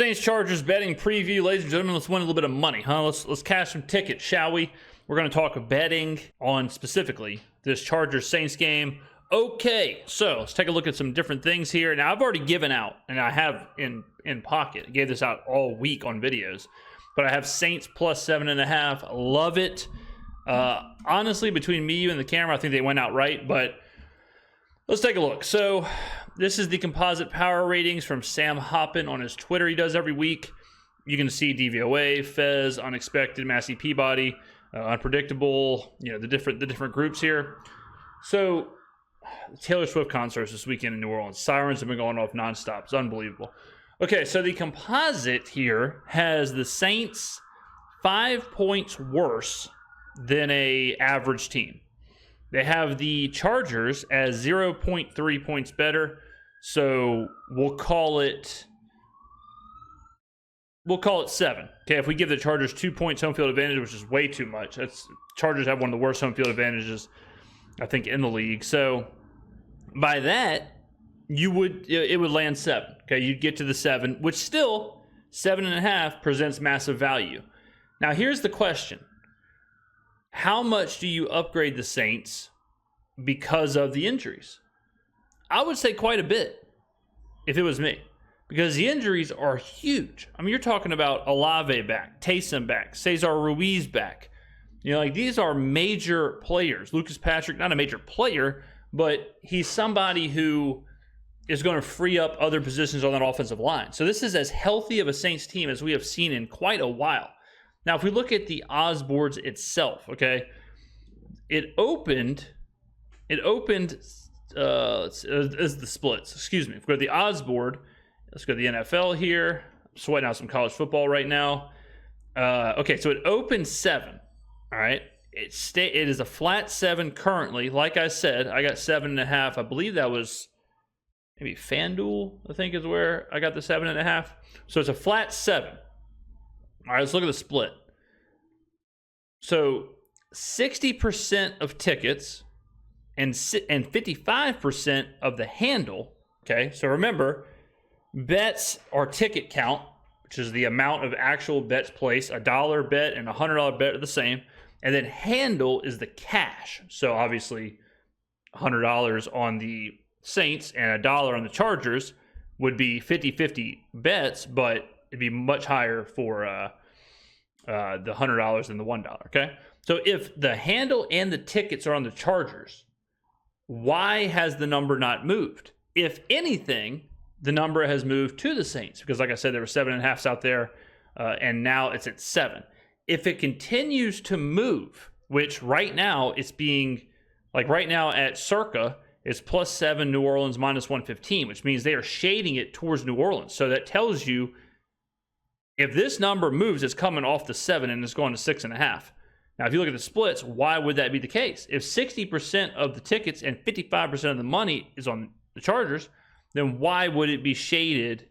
Saints Chargers betting preview, ladies and gentlemen. Let's win a little bit of money, huh? Let's cash some tickets, shall we? We're going to talk betting on specifically this Chargers Saints game. Okay, so let's take a look at some different things here. Now, I've already given out, and I have in pocket. I gave this out all week on videos, but I have Saints plus 7.5. Love it. Honestly, between me, you, and the camera, I think they went out right, but let's take a look. So this is the composite power ratings from Sam Hoppin on his Twitter. He does every week. You can see DVOA, Fez, Unexpected, Massey Peabody, Unpredictable, the different groups here. So Taylor Swift concerts this weekend in New Orleans. Sirens have been going off nonstop. It's unbelievable. Okay, so the composite here has the Saints 5 points worse than a average team. They have the Chargers as 0.3 points better. So we'll call it 7. Okay, if we give the Chargers 2 points home field advantage, which is way too much. Chargers have one of the worst home field advantages, I think, in the league. So by that, it would land 7. Okay, you'd get to the 7, which still 7.5 presents massive value. Now here's the question. How much do you upgrade the Saints because of the injuries? I would say quite a bit if it was me, because the injuries are huge. I mean, you're talking about Olave back, Taysom back, Cesar Ruiz back. These are major players. Lucas Patrick, not a major player, but he's somebody who is going to free up other positions on that offensive line. So this is as healthy of a Saints team as we have seen in quite a while. Now, if we look at the odds boards itself, okay, it opened as the splits. Excuse me. If we go to the odds board, let's go to the NFL here. I'm sweating out some college football right now. Okay, so it opened 7. All right, it is a flat 7 currently. Like I said, I got 7.5. I believe that was maybe FanDuel, I think, is where I got the 7.5. So it's a flat 7. All right, let's look at the split. So 60% of tickets and 55% of the handle. Okay, so remember, bets are ticket count, which is the amount of actual bets placed. $1 bet and $100 bet are the same. And then handle is the cash. So obviously $100 on the Saints and $1 on the Chargers would be 50-50 bets, but it'd be much higher for the $100 than the $1, okay? So if the handle and the tickets are on the Chargers, why has the number not moved? If anything, the number has moved to the Saints, because like I said, there were 7.5s out there, and now it's at 7. If it continues to move, which right now it's being, like right now at Circa, it's plus 7, New Orleans minus 115, which means they are shading it towards New Orleans. So that tells you if this number moves, it's coming off the 7 and it's going to 6.5. Now, if you look at the splits, why would that be the case? If 60% of the tickets and 55% of the money is on the Chargers, then why would it be shaded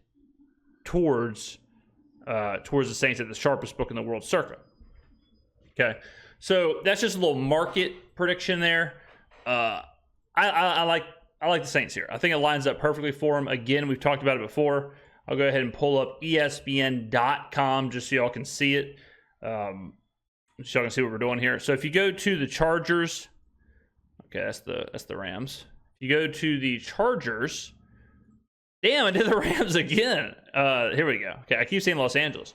towards the Saints at the sharpest book in the world, Circa? Okay, so that's just a little market prediction there. I like the Saints here. I think it lines up perfectly for them. Again, we've talked about it before. I'll go ahead and pull up ESPN.com just so y'all can see it. So y'all can see what we're doing here. So if you go to the Chargers, okay, that's the Rams. If you go to the Chargers, damn, I did the Rams again. Here we go. Okay, I keep saying Los Angeles.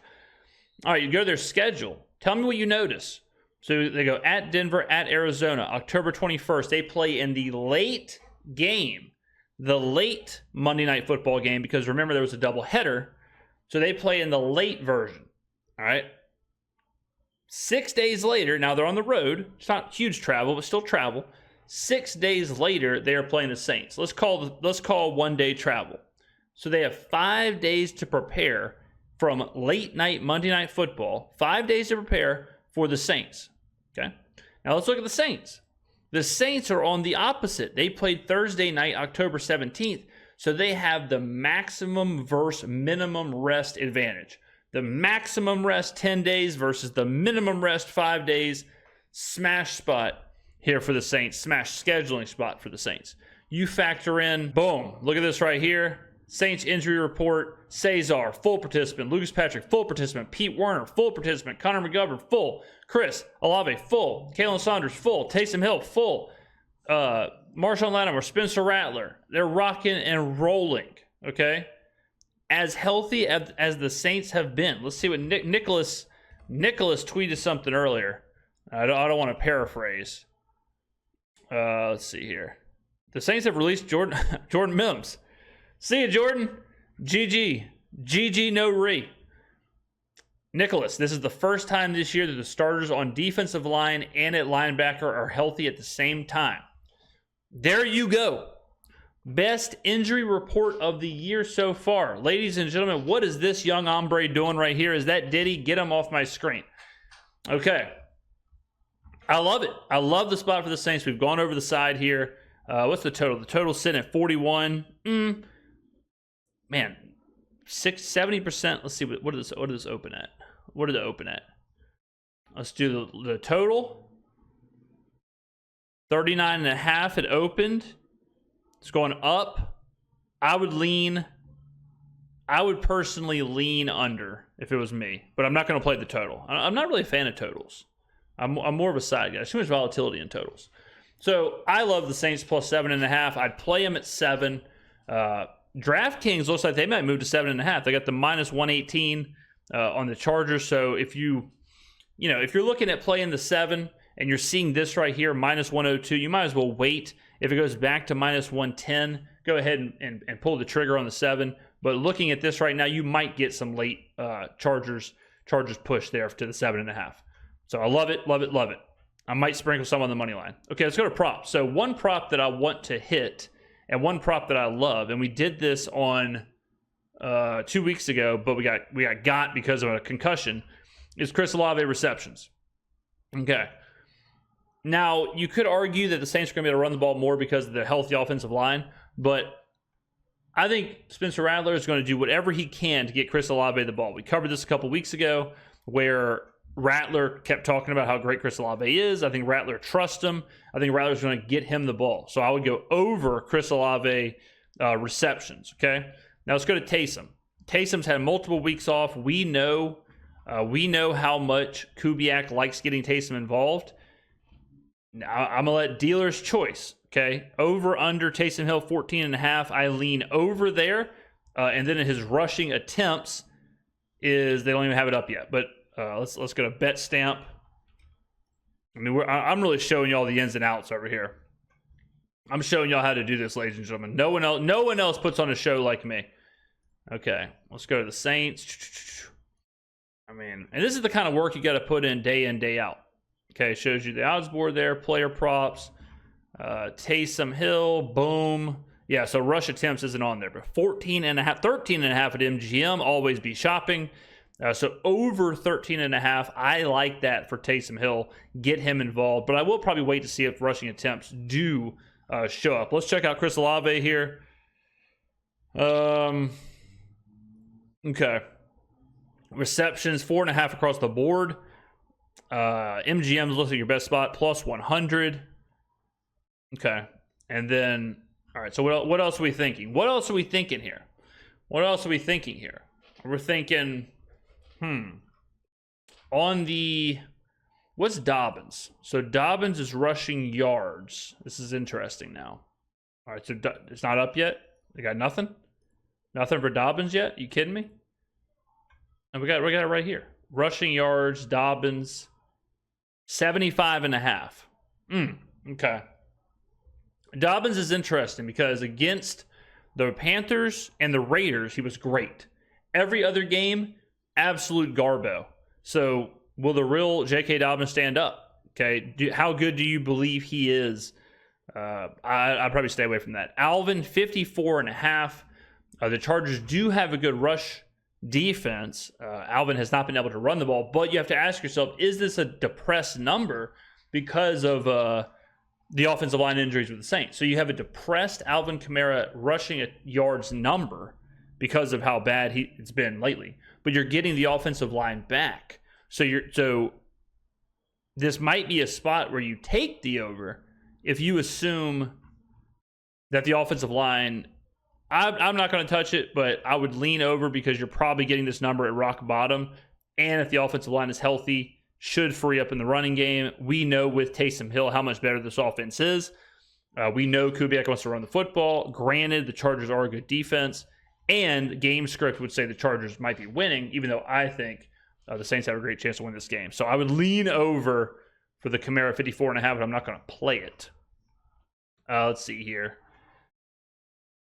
All right, you go to their schedule. Tell me what you notice. So they go at Denver, at Arizona, October 21st. They play in the late game, the late Monday Night Football game, because remember there was a doubleheader. So they play in the late version. All right. 6 days later, now they're on the road. It's not huge travel, but still travel. 6 days later, they are playing the Saints. Let's call 1 day travel. So they have 5 days to prepare from late night Monday Night Football. 5 days to prepare for the Saints. Okay. Now let's look at the Saints. The Saints are on the opposite. They played Thursday night, October 17th. So they have the maximum versus minimum rest advantage. The maximum rest 10 days versus the minimum rest 5 days. Smash spot here for the Saints. Smash scheduling spot for the Saints. You factor in, boom, look at this right here. Saints injury report: Cesar, full participant. Lucas Patrick, full participant. Pete Werner, full participant. Connor McGovern, full. Chris Olave, full. Kalen Saunders, full. Taysom Hill, full. Marshawn Lattimore, Spencer Rattler. They're rocking and rolling, okay? As healthy as the Saints have been. Let's see what Nicholas tweeted something earlier. I don't want to paraphrase. Let's see here. The Saints have released Jordan Mims. See you, Jordan. GG, no re. Nicholas, this is the first time this year that the starters on defensive line and at linebacker are healthy at the same time. There you go. Best injury report of the year so far. Ladies and gentlemen, what is this young hombre doing right here? Is that Diddy? Get him off my screen. Okay. I love it. I love the spot for the Saints. We've gone over the side here. What's the total? The total's sitting at 41. Man, 70%. Let's see, what does this open at? What did it open at? Let's do the total. 39.5 it opened. It's going up. I would personally lean under if it was me, but I'm not going to play the total. I'm not really a fan of totals. I'm more of a side guy. There's too much volatility in totals. So I love the Saints plus 7.5. I'd play them at 7. DraftKings looks like they might move to 7.5. They got the minus 118 on the Chargers. So if you're looking at playing the 7 and you're seeing this right here, minus 102, you might as well wait. If it goes back to minus 110, go ahead and pull the trigger on the 7. But looking at this right now, you might get some late Chargers push there to the 7.5. So I love it, love it, love it. I might sprinkle some on the money line. Okay, let's go to props. So one prop that I want to hit and one prop that I love, and we did this on 2 weeks ago, but we got because of a concussion, is Chris Olave receptions. Okay. Now, you could argue that the Saints are going to be able to run the ball more because of the healthy offensive line, but I think Spencer Rattler is going to do whatever he can to get Chris Olave the ball. We covered this a couple weeks ago where Rattler kept talking about how great Chris Olave is. I think Rattler trusts him. I think Rattler's going to get him the ball. So I would go over Chris Olave receptions, okay? Now let's go to Taysom. Taysom's had multiple weeks off. We know how much Kubiak likes getting Taysom involved. Now I'm going to let dealer's choice, okay? Over, under, Taysom Hill, 14.5. I lean over there. And then his rushing attempts is, they don't even have it up yet. But let's go to bet stamp. I mean, I'm really showing y'all the ins and outs over here. I'm showing y'all how to do this, ladies and gentlemen. No one else puts on a show like me. Okay, let's go to the Saints. I mean, and this is the kind of work you got to put in, day out. Okay, it shows you the odds board there, player props, Taysom Hill, boom. Yeah, so rush attempts isn't on there, but 14.5, 13.5 at MGM, always be shopping. So over 13.5, I like that for Taysom Hill. Get him involved, but I will probably wait to see if rushing attempts do show up. Let's check out Chris Olave here. Okay. Receptions, 4.5 across the board. MGM looks like your best spot, plus 100. Okay. And then, all right, so what else are we thinking? What else are we thinking here? We're thinking, on the, what's Dobbins? So Dobbins is rushing yards. This is interesting now. All right, so it's not up yet? They got nothing? Nothing for Dobbins yet? You kidding me? And we got it right here. Rushing yards, Dobbins, 75.5. Okay. Dobbins is interesting because against the Panthers and the Raiders, he was great. Every other game, absolute garbo. So will the real J.K. Dobbins stand up? Okay. How good do you believe he is? I'd probably stay away from that. Alvin, 54.5. The Chargers do have a good rush defense. Alvin has not been able to run the ball, but you have to ask yourself, is this a depressed number because of the offensive line injuries with the Saints? So you have a depressed Alvin Kamara rushing yards number because of how bad it's been lately, but you're getting the offensive line back. So this might be a spot where you take the over if you assume that the offensive line I'm not going to touch it, but I would lean over because you're probably getting this number at rock bottom. And if the offensive line is healthy, should free up in the running game. We know with Taysom Hill how much better this offense is. We know Kubiak wants to run the football. Granted, the Chargers are a good defense. And game script would say the Chargers might be winning, even though I think the Saints have a great chance to win this game. So I would lean over for the Kamara 54.5, but I'm not going to play it. Let's see here.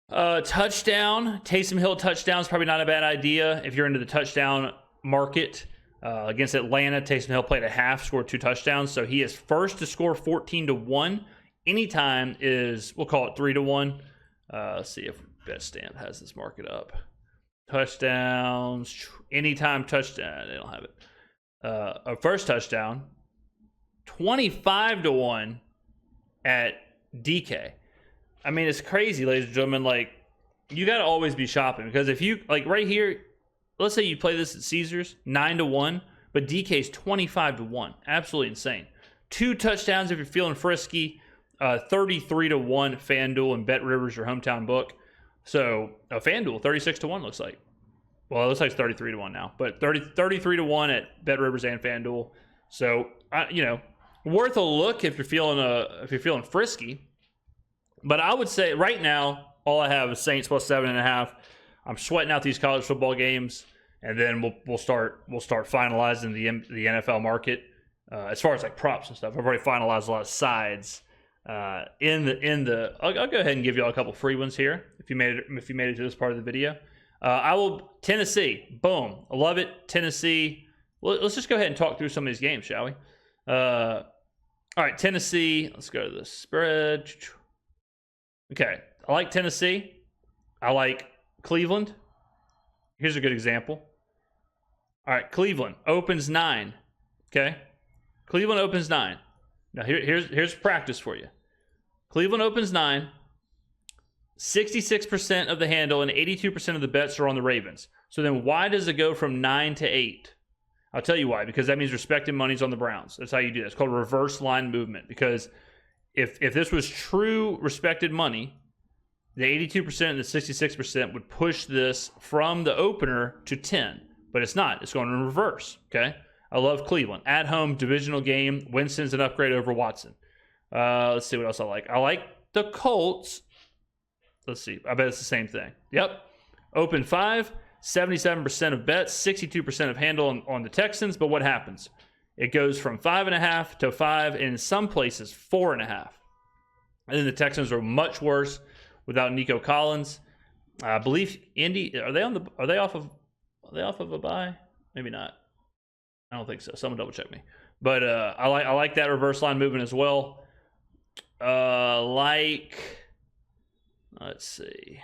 Touchdown. Taysom Hill touchdown is probably not a bad idea if you're into the touchdown market. Against Atlanta, Taysom Hill played a half, scored 2 touchdowns. So he is first to score 14-1. Anytime is, we'll call it 3-1. Let's see if BetStamp has this market up. Touchdowns, anytime touchdown. They don't have it. A first touchdown, 25-1 at DK. I mean, it's crazy, ladies and gentlemen. Like, you got to always be shopping because if you, like right here, let's say you play this at Caesars, 9-1, but DK's 25-1. Absolutely insane. 2 touchdowns if you're feeling frisky. 33-1 FanDuel and Bet Rivers, your hometown book. So FanDuel 36-1 looks like. Well, it looks like it's 33-1 now, but 33-1 at Bet Rivers and FanDuel. So worth a look if you're feeling frisky. But I would say right now, all I have is Saints plus 7.5. I'm sweating out these college football games, and then we'll start finalizing the NFL market as far as like props and stuff. I've already finalized a lot of sides. I'll go ahead and give you all a couple free ones here if you made it to this part of the video. Tennessee, boom, I love it. Tennessee. Let's just go ahead and talk through some of these games, shall we? All right, Tennessee. Let's go to the spread. Okay, I like Tennessee. I like Cleveland. Here's a good example. All right, Cleveland opens 9. Okay, Cleveland opens 9. Now here's practice for you. Cleveland opens 9. 66% of the handle and 82% of the bets are on the Ravens. So then why does it go from 9 to 8? I'll tell you why. Because that means respected money's on the Browns. That's how you do that. It's called reverse line movement. Because if this was true respected money, the 82% and the 66% would push this from the opener to 10. But it's not. It's going in reverse. Okay? I love Cleveland. At home, divisional game. Winston's an upgrade over Watson. Let's see what else I like. I like the Colts. Let's see. I bet it's the same thing. Yep. Open 5. 77% of bets. 62% of handle on the Texans. But what happens? It goes from 5.5 to 5. And in some places, 4.5. And then the Texans are much worse without Nico Collins. I believe Indy. Are they off of a bye? Maybe not. I don't think so. Someone double check me. But I like that reverse line movement as well. Let's see.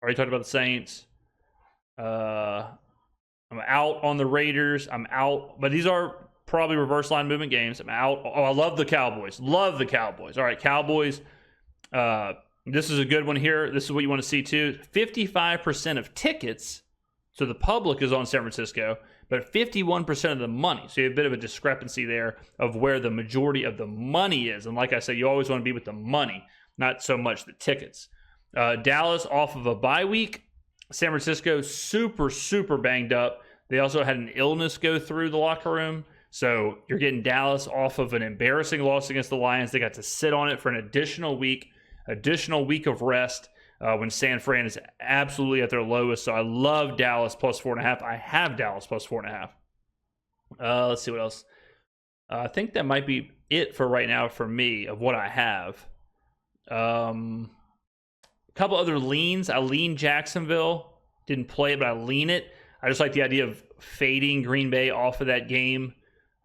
Already talked about the Saints. I'm out on the Raiders. I'm out. But these are probably reverse line movement games. I'm out. Oh, I love the Cowboys. Love the Cowboys. All right, Cowboys. This is a good one here. This is what you want to see too. 55% of tickets. So the public is on San Francisco, but 51% of the money. So you have a bit of a discrepancy there of where the majority of the money is. And like I said, you always want to be with the money, not so much the tickets. Dallas off of a bye week. San Francisco super, super banged up. They also had an illness go through the locker room. So you're getting Dallas off of an embarrassing loss against the Lions. They got to sit on it for an additional week of rest. When San Fran is absolutely at their lowest. So I love Dallas plus 4.5. I have Dallas plus 4.5. Let's see what else. I think that might be it for right now for me of what I have. A couple other leans. I lean Jacksonville. Didn't play it, but I lean it. I just like the idea of fading Green Bay off of that game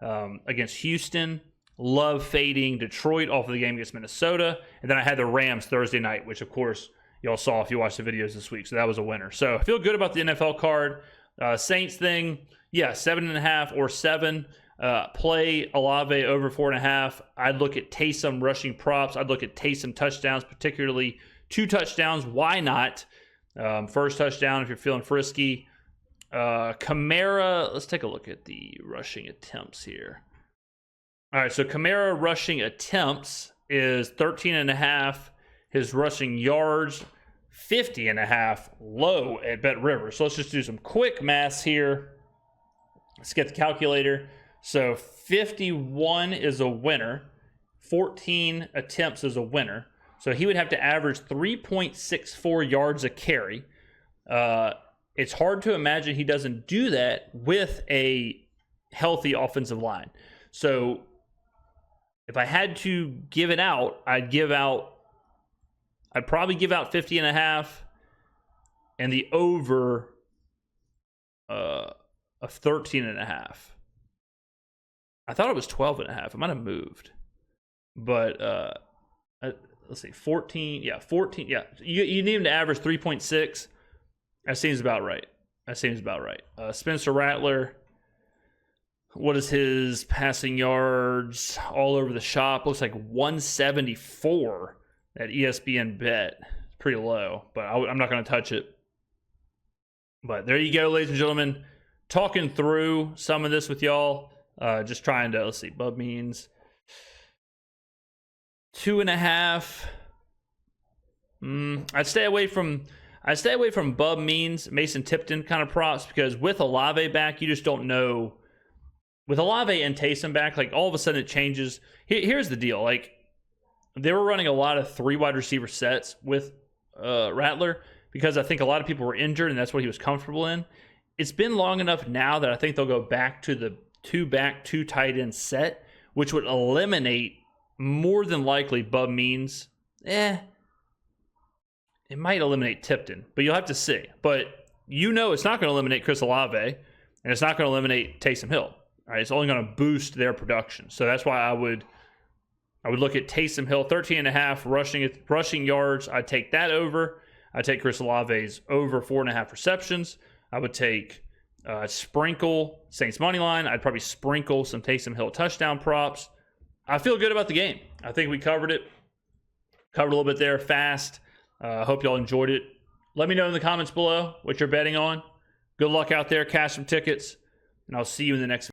against Houston. Love fading Detroit off of the game against Minnesota. And then I had the Rams Thursday night, which of course y'all saw if you watched the videos this week. So that was a winner. So I feel good about the NFL card. Saints thing, yeah, 7.5 or 7. Play Olave over 4.5. I'd look at Taysom rushing props. I'd look at Taysom touchdowns, particularly 2 touchdowns. Why not? First touchdown if you're feeling frisky. Kamara, let's take a look at the rushing attempts here. All right, so Kamara rushing attempts is 13.5. His rushing yards, 50.5 low at Bet River. So let's just do some quick math here. Let's get the calculator. So 51 is a winner. 14 attempts is a winner. So he would have to average 3.64 yards a carry. It's hard to imagine he doesn't do that with a healthy offensive line. So if I had to give it out, I'd probably give out 50.5 and the over of 13.5. I thought it was 12.5. It might have moved. But let's see, 14. Yeah, 14. Yeah, you need him to average 3.6. That seems about right. Spencer Rattler, what is his passing yards all over the shop? Looks like 174 at ESPN Bet. It's pretty low, but I'm not going to touch it. But there you go, ladies and gentlemen. Talking through some of this with y'all. Just trying to, let's see, Bub means 2.5. I'd stay away from Bub means Mason Tipton kind of props, because with Olave back, you just don't know. With Olave and Taysom back, like all of a sudden it changes. Here's the deal. Like they were running a lot of 3 wide receiver sets with Rattler because I think a lot of people were injured and that's what he was comfortable in. It's been long enough now that I think they'll go back to the 2 tight end set, which would eliminate more than likely Bub means. It might eliminate Tipton, but you'll have to see. But it's not going to eliminate Chris Olave, and it's not going to eliminate Taysom Hill. All right, it's only going to boost their production. So that's why I would look at Taysom Hill, 13.5 rushing yards. I'd take that over. I'd take Chris Olave's over 4.5 receptions. I would take sprinkle Saints money line. I'd probably sprinkle some Taysom Hill touchdown props. I feel good about the game. I think we covered it. Covered a little bit there fast. Hope y'all enjoyed it. Let me know in the comments below what you're betting on. Good luck out there. Cash some tickets. And I'll see you in the next video.